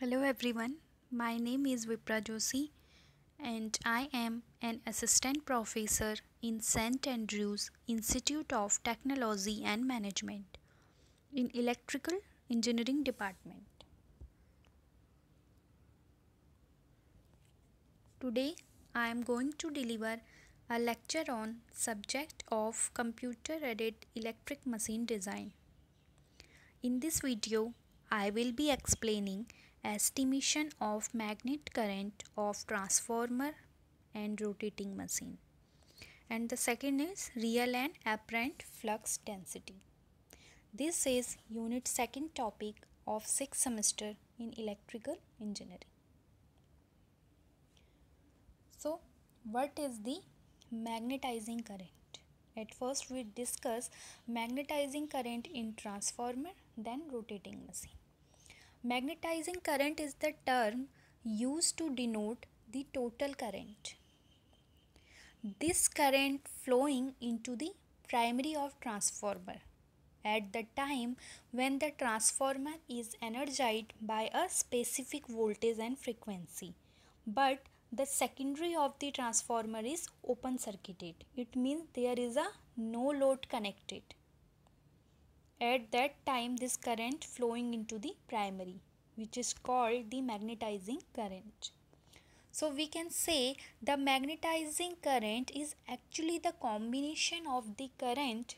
Hello everyone, my name is Vipra Joshi and I am an assistant professor in St. Andrews Institute of Technology and Management in Electrical Engineering Department. Today I am going to deliver a lecture on subject of computer-aided electric machine design. In this video, I will be explaining estimation of magnet current of transformer and rotating machine. And the second is real and apparent flux density. This is unit second topic of 6th semester in electrical engineering. So, what is the magnetizing current? At first we discuss magnetizing current in transformer, then rotating machine. Magnetizing current is the term used to denote the total current. This current flowing into the primary of transformer at the time when the transformer is energized by a specific voltage and frequency, but the secondary of the transformer is open circuited. It means there is a no load connected. At that time this current flowing into the primary, which is called the magnetizing current. So we can say the magnetizing current is actually the combination of the current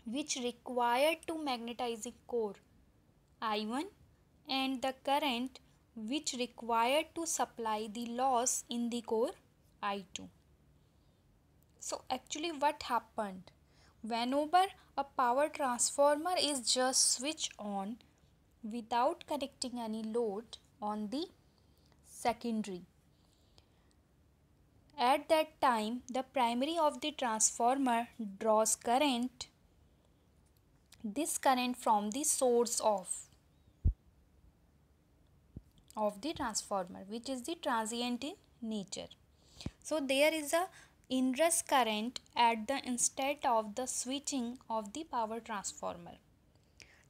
which required to magnetizing core I1 and the current which required to supply the loss in the core I2. So actually what happened? Whenever a power transformer is just switched on without connecting any load on the secondary, at that time the primary of the transformer draws current, this current from the source of the transformer, which is the transient in nature. So there is a inrush current at the instant of the switching of the power transformer.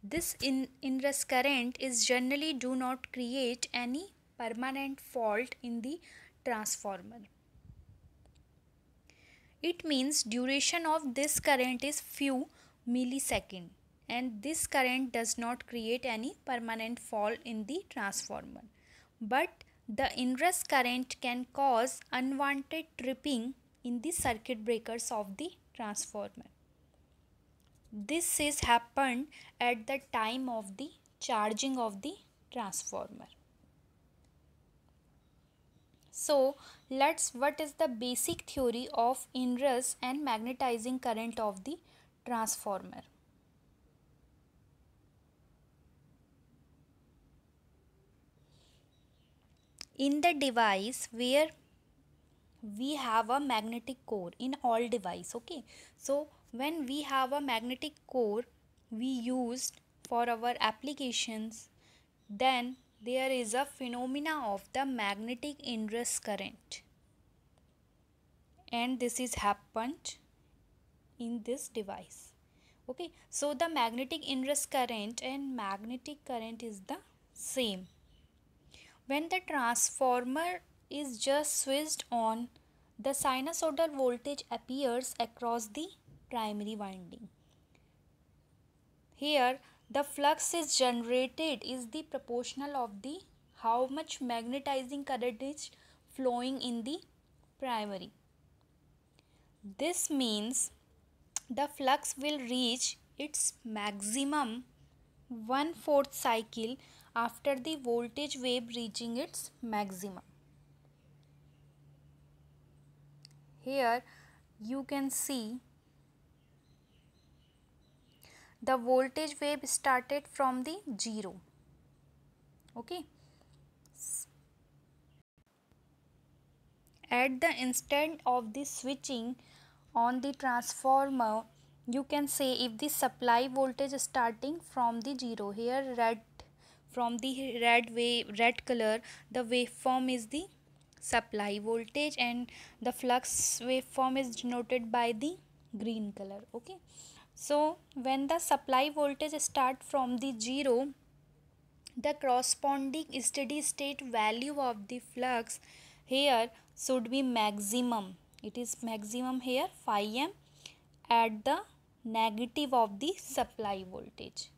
This inrush current is generally do not create any permanent fault in the transformer. It means duration of this current is few millisecond, and this current does not create any permanent fault in the transformer. But the inrush current can cause unwanted tripping in the circuit breakers of the transformer. This is happened at the time of the charging of the transformer. So what is the basic theory of inrush and magnetizing current of the transformer? In the device where we have a magnetic core, in all device, okay, so when we have a magnetic core we used for our applications, then there is a phenomena of the magnetic inrush current, and this is happened in this device. Okay, so the magnetic inrush current and magnetic current is the same. When the transformer is just switched on, the sinusoidal voltage appears across the primary winding. Here the flux is generated is the proportional of the how much magnetizing current is flowing in the primary. This means the flux will reach its maximum 1/4 cycle after the voltage wave reaching its maximum. Here you can see the voltage wave started from the 0. Okay. At the instant of the switching on the transformer, you can say if the supply voltage is starting from the 0, here red, from the red color, the waveform is the supply voltage and the flux waveform is denoted by the green color. Okay, so when the supply voltage start from the 0, the corresponding steady state value of the flux here should be maximum. It is maximum here phi m at the negative of the supply voltage.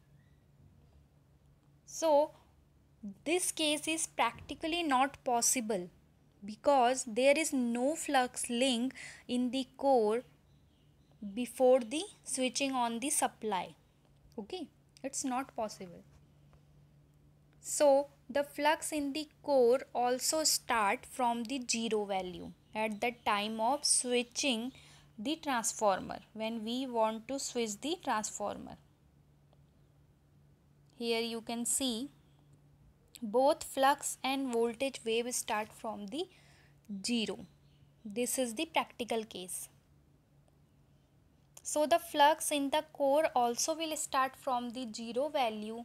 So this case is practically not possible because there is no flux link in the core before the switching on the supply. Okay, it's not possible. So the flux in the core also start from the zero value at the time of switching the transformer, when we want to switch the transformer. Here you can see both flux and voltage wave start from the zero. This is the practical case. So the flux in the core also will start from the zero value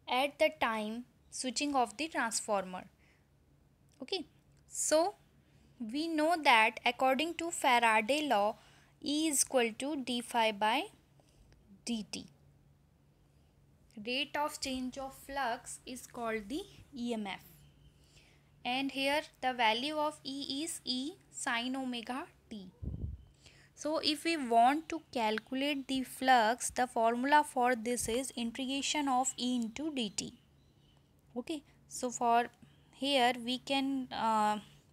at the time switching off the transformer. Okay, so we know that according to Faraday law, E is equal to d phi by dt. Rate of change of flux is called the EMF. And here the value of E is E sin omega t. So if we want to calculate the flux, the formula for this is integration of E into dt. Okay, so for here we can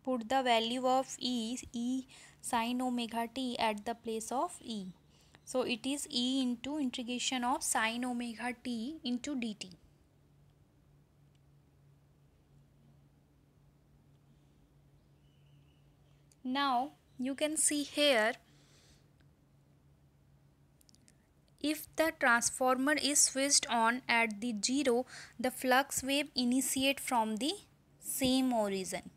put the value of E sin omega t at the place of E. So it is E into integration of sin omega t into dt. Now you can see here, if the transformer is switched on at the zero, the flux wave initiate from the same origin.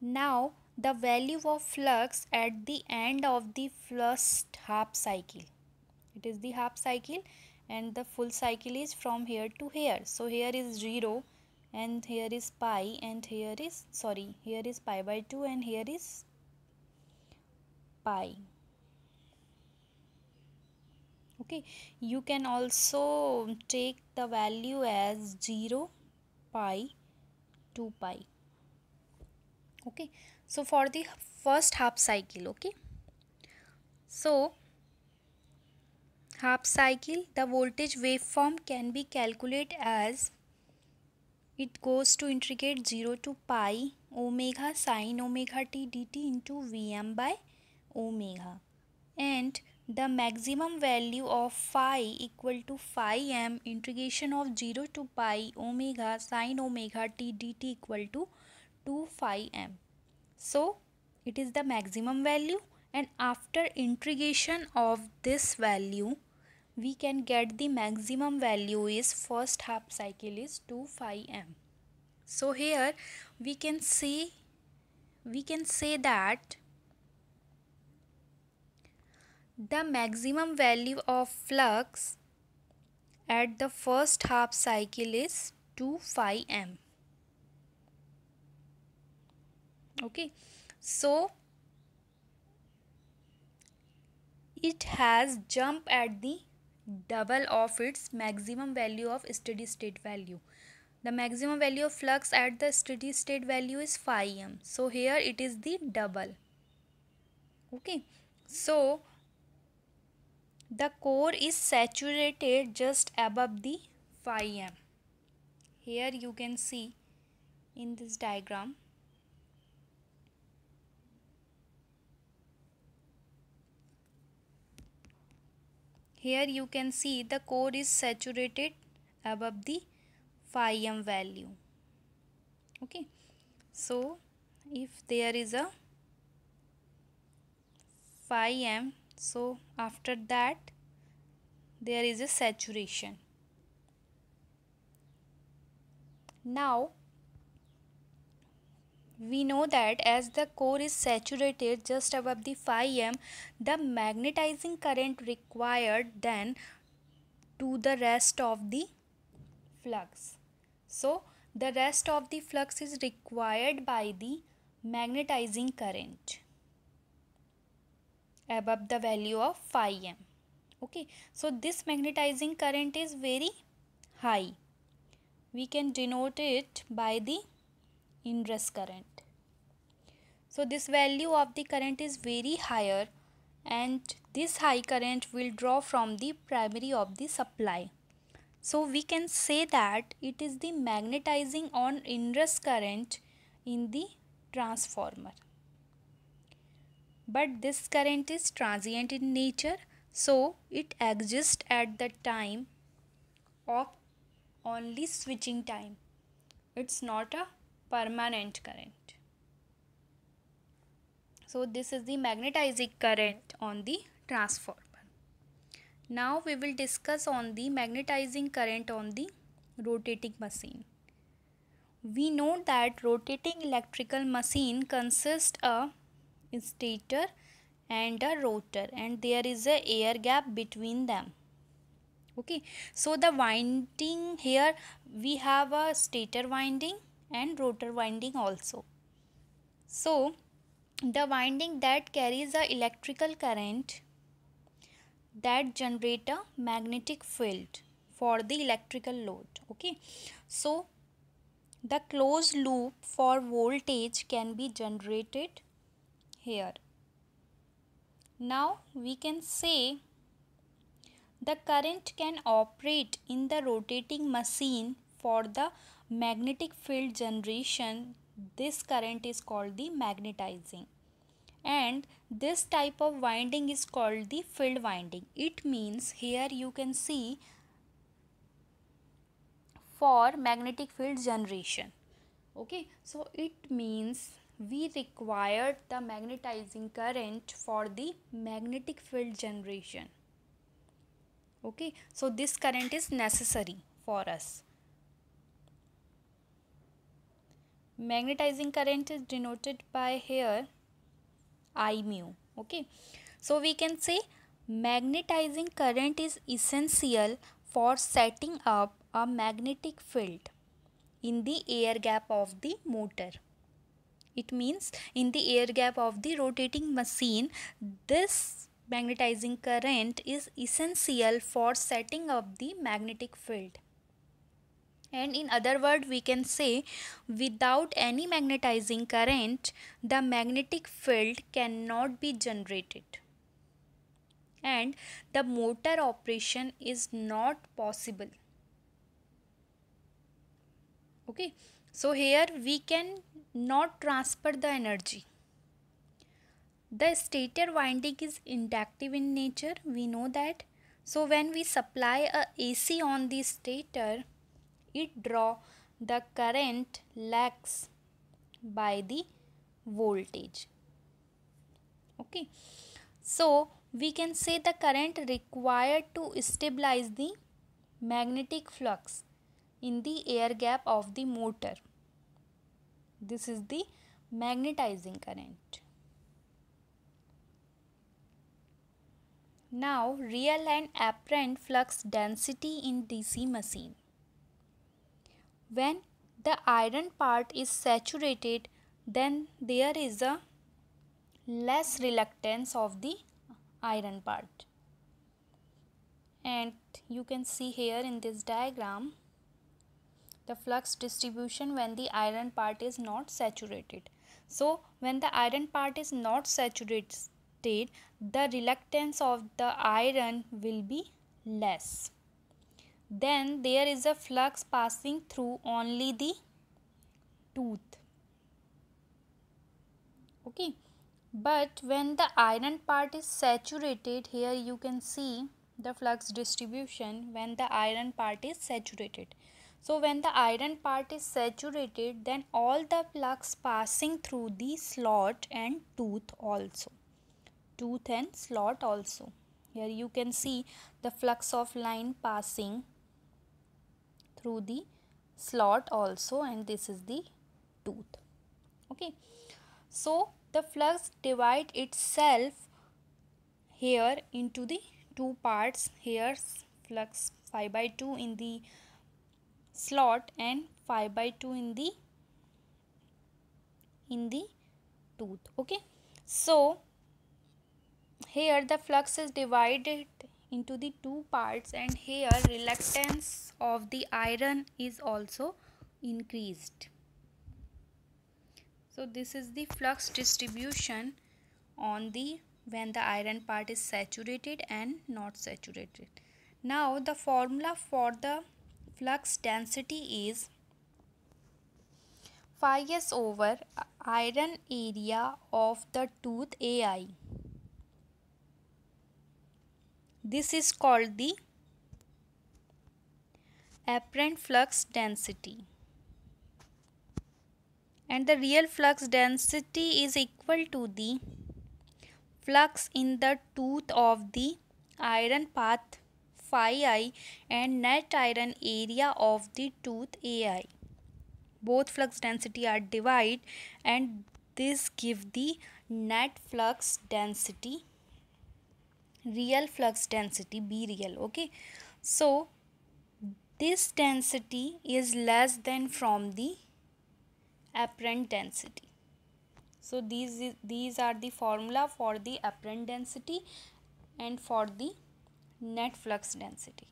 Now the value of flux at the end of the first half cycle, it is the half cycle and the full cycle is from here to here. So here is 0 and here is pi and here is pi by 2 and here is pi. Okay, you can also take the value as 0, pi, 2 pi. Okay, so for the first half cycle, okay, so half cycle, the voltage waveform can be calculated as, it goes to integrate 0 to pi omega sin omega t dt into Vm by omega, and the maximum value of phi equal to phi m integration of 0 to pi omega sin omega t dt equal to 2 phi m. So it is the maximum value, and after integration of this value we can get the maximum value is first half cycle is 2 phi m. So here we can say that the maximum value of flux at the first half cycle is 2 phi m. Okay, so it has jumped at the double of its maximum value of steady state value. The maximum value of flux at the steady state value is phi m. So here it is the double. Okay, so the core is saturated just above the phi m. Here you can see in this diagram, here you can see the core is saturated above the phi m value. Okay, so if there is a phi m, so after that there is a saturation. Now we know that as the core is saturated just above the phi m, the magnetizing current required then to the rest of the flux. So the rest of the flux is required by the magnetizing current above the value of phi m. Okay, so this magnetizing current is very high. we can denote it by the inrush current. So this value of the current is very higher, and this high current will draw from the primary of the supply. So we can say that it is the magnetizing on inrush current in the transformer. But this current is transient in nature, so it exists at the time of only switching time. It's not a permanent current. So this is the magnetizing current on the transformer. Now we will discuss on the magnetizing current on the rotating machine. We know that rotating electrical machine consists of a stator and a rotor, and there is a air gap between them. Okay, so the winding here, we have a stator winding and rotor winding also. So the winding that carries a electrical current that generate a magnetic field for the electrical load. Okay, so the closed loop for voltage can be generated here. Now we can say the current can operate in the rotating machine for the magnetic field generation. This current is called the magnetizing, and this type of winding is called the field winding. It means here you can see for magnetic field generation. Okay, so it means we require the magnetizing current for the magnetic field generation. Okay, so this current is necessary for us. Magnetizing current is denoted by here I mu. Okay, so we can say magnetizing current is essential for setting up a magnetic field in the air gap of the motor. It means in the air gap of the rotating machine, this magnetizing current is essential for setting up the magnetic field. And in other words, we can say without any magnetizing current, the magnetic field cannot be generated, and the motor operation is not possible. Okay, so here we can not transfer the energy. The stator winding is inductive in nature, we know that. So when we supply a AC on the stator, it draw the current lags by the voltage. Okay, so we can say the current required to stabilize the magnetic flux in the air gap of the motor. This is the magnetizing current. Now, real and apparent flux density in DC machine. When the iron part is saturated, then there is a less reluctance of the iron part. And you can see here in this diagram the flux distribution when the iron part is not saturated. So when the iron part is not saturated, the reluctance of the iron will be less. Then there is a flux passing through only the tooth. Okay, but when the iron part is saturated, here you can see the flux distribution when the iron part is saturated. So when the iron part is saturated, then all the flux passing through the slot and tooth also. Tooth and slot also. Here you can see the flux of line passing through the slot also, and this is the tooth. Okay, so the flux divide itself here into the two parts. Here flux 5/2 in the slot and 5/2 in the tooth. Okay, so here the flux is divided into the two parts, and here reluctance of the iron is also increased. So this is the flux distribution on the when the iron part is saturated and not saturated. Now the formula for the flux density is phi s over iron area of the tooth Ai. This is called the apparent flux density, and the real flux density is equal to the flux in the tooth of the iron path phi I and net iron area of the tooth Ai. Both flux density are divided, and this give the net flux density, real flux density, be real. Okay, so this density is less than from the apparent density. So these are the formula for the apparent density and for the net flux density.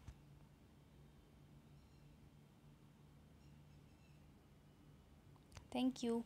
Thank you.